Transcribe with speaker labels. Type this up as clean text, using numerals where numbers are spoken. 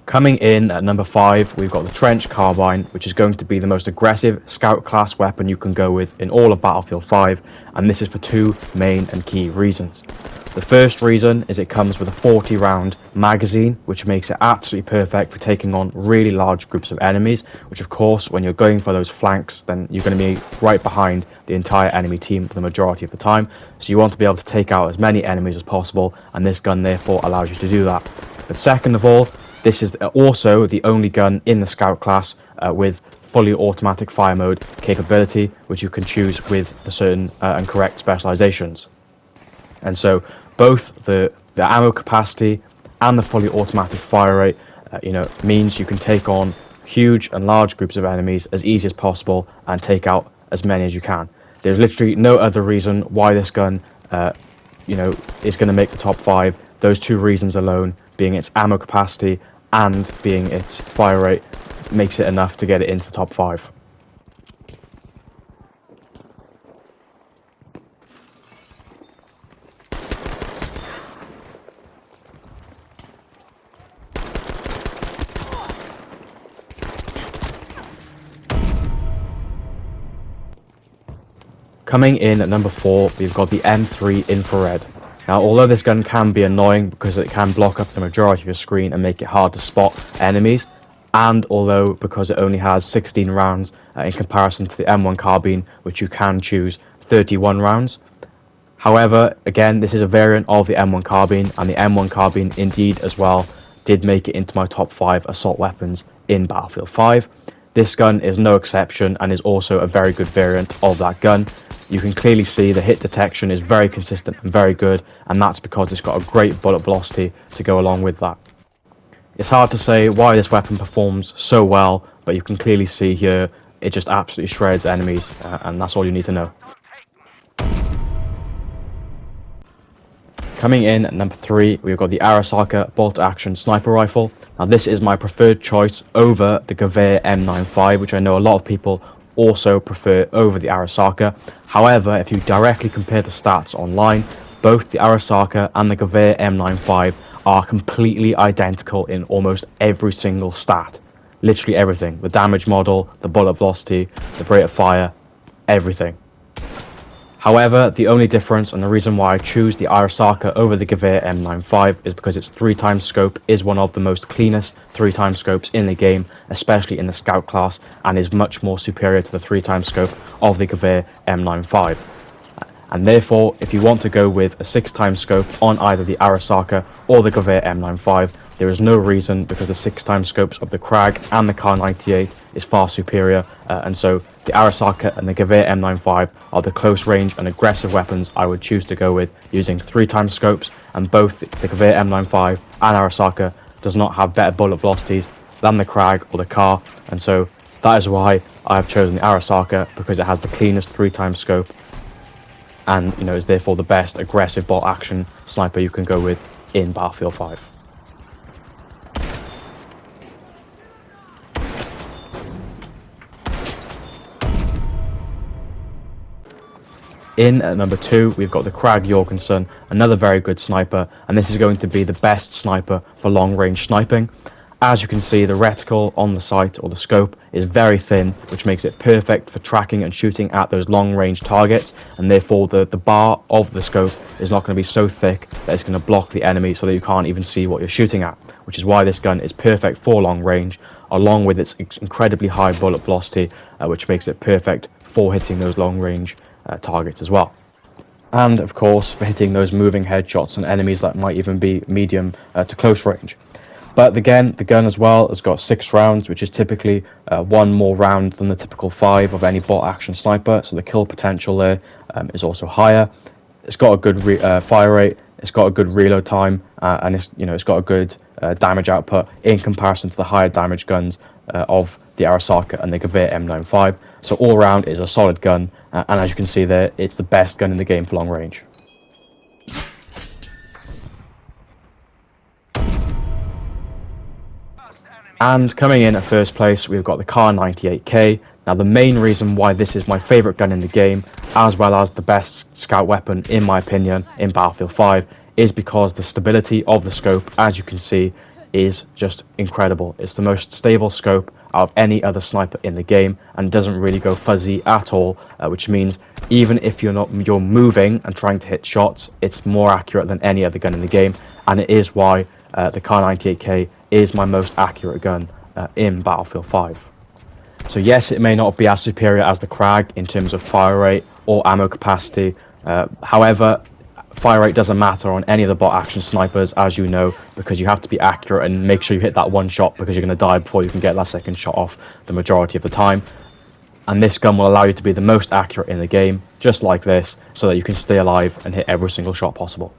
Speaker 1: Coming in at number 5, we've got the Trench Carbine, which is going to be the most aggressive scout class weapon you can go with in all of Battlefield 5, and this is for two main and key reasons. The first reason is it comes with a 40 round magazine, which makes it absolutely perfect for taking on really large groups of enemies, which of course when you're going for those flanks, then you're going to be right behind the entire enemy team for the majority of the time, so you want to be able to take out as many enemies as possible, and this gun therefore allows you to do that. But second of all, this is also the only gun in the Scout class with fully automatic fire mode capability, which you can choose with the certain and correct specializations. And so both the ammo capacity and the fully automatic fire rate means you can take on huge and large groups of enemies as easy as possible and take out as many as you can. There's literally no other reason why this gun is going to make the top 5. Those two reasons alone, being its ammo capacity and being its fire rate, makes it enough to get it into the top 5. Coming in at number 4, we've got the M3 Infrared. Now, although this gun can be annoying because it can block up the majority of your screen and make it hard to spot enemies, and although because it only has 16 rounds in comparison to the M1 carbine, which you can choose 31 rounds. However, again, this is a variant of the M1 carbine, and the M1 carbine indeed as well did make it into my top 5 assault weapons in Battlefield 5. This gun is no exception and is also a very good variant of that gun. You can clearly see the hit detection is very consistent and very good, and that's because it's got a great bullet velocity to go along with that. It's hard to say why this weapon performs so well, but you can clearly see here it just absolutely shreds enemies, and that's all you need to know. Coming in at number 3, we've got the Arasaka bolt-action sniper rifle. Now this is my preferred choice over the Gewehr M95, which I know a lot of people also prefer over the Arasaka. However, if you directly compare the stats online, both the Arasaka and the Gewehr M95 are completely identical in almost every single stat. Literally everything. The damage model, the bullet velocity, the rate of fire, everything. However, the only difference and the reason why I choose the Arasaka over the Gewehr M95 is because its 3x scope is one of the most cleanest 3x scopes in the game, especially in the Scout class, and is much more superior to the 3x scope of the Gewehr M95. And therefore, if you want to go with a 6x scope on either the Arasaka or the Gewehr M95, there is no reason, because the 6x scopes of the Krag and the Kar 98 is far superior, and so the Arasaka and the Gewehr M95 are the close range and aggressive weapons I would choose to go with using 3x scopes, and both the Gewehr M95 and Arasaka does not have better bullet velocities than the Krag or the Kar, and so that is why I have chosen the Arasaka, because it has the cleanest 3x scope and is therefore the best aggressive bolt action sniper you can go with in Battlefield 5. In at number 2, we've got the Krag Jorgensen, another very good sniper, and this is going to be the best sniper for long-range sniping. As you can see, the reticle on the sight or the scope is very thin, which makes it perfect for tracking and shooting at those long-range targets, and therefore the bar of the scope is not going to be so thick that it's going to block the enemy so that you can't even see what you're shooting at, which is why this gun is perfect for long range, along with its incredibly high bullet velocity, which makes it perfect for hitting those long-range targets as well. And of course for hitting those moving headshots on enemies that might even be medium to close range. But again, the gun as well has got 6 rounds, which is typically 1 more round than the typical 5 of any bolt action sniper, so the kill potential there is also higher. It's got a good fire rate, it's got a good reload time, and it's got a good damage output in comparison to the higher damage guns of the Arasaka and the Gewehr M95. So all round is a solid gun, and as you can see there, it's the best gun in the game for long range. And coming in at first place, we've got the Kar 98K. Now the main reason why this is my favourite gun in the game, as well as the best scout weapon in my opinion in Battlefield 5, is because the stability of the scope, as you can see, is just incredible. It's the most stable scope out of any other sniper in the game, and doesn't really go fuzzy at all, which means even if you're moving and trying to hit shots, it's more accurate than any other gun in the game, and it is why the Kar 98K is my most accurate gun in Battlefield 5. So yes, it may not be as superior as the Krag in terms of fire rate or ammo capacity. However, fire rate doesn't matter on any of the bot action snipers, as you know, because you have to be accurate and make sure you hit that one shot, because you're going to die before you can get that second shot off the majority of the time. And this gun will allow you to be the most accurate in the game, just like this, so that you can stay alive and hit every single shot possible.